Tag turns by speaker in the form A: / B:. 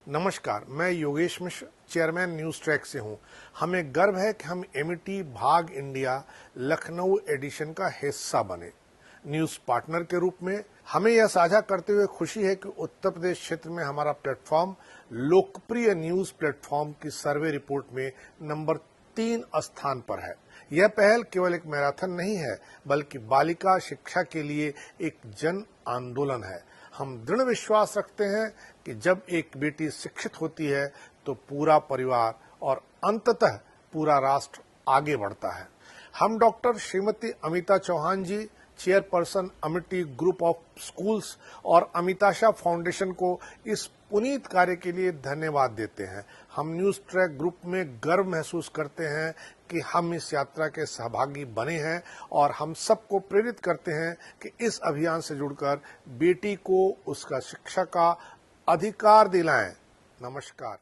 A: नमस्कार, मैं योगेश मिश्र, chairman news track से हूं। हमें गर्व है कि हम एमिटी भाग इंडिया लखनऊ एडिशन का हिस्सा बने। न्यूज पार्टनर के रूप में हमें यह साझा करते हुए खुशी है कि उत्तर प्रदेश क्षेत्र में हमारा प्लेटफॉर्म लोकप्रिय न्यूज प्लेटफॉर्म की सर्वे रिपोर्ट में नंबर 3 स्थान पर है। यह पहल केवल एक मैराथन नहीं है, बल्कि बालिका शिक्षा के लिए एक जन आंदोलन है। हम दृढ़ विश्वास रखते हैं कि जब एक बेटी शिक्षित होती है तो पूरा परिवार और अंततः पूरा राष्ट्र आगे बढ़ता है। हम doctor Shrimati Amita Chauhan ji, chairperson Amity group of schools और अमिताशा फाउंडेशन को इस पुनीत कार्य के लिए धन्यवाद देते हैं। हम न्यूज ट्रैक ग्रुप में गर्व महसूस करते हैं कि हम इस यात्रा के सहभागी बने हैं और हम सबको प्रेरित करते हैं कि इस अभियान से जुड़कर बेटी को उसका शिक्षा का अधिकार दिलाएं। नमस्कार।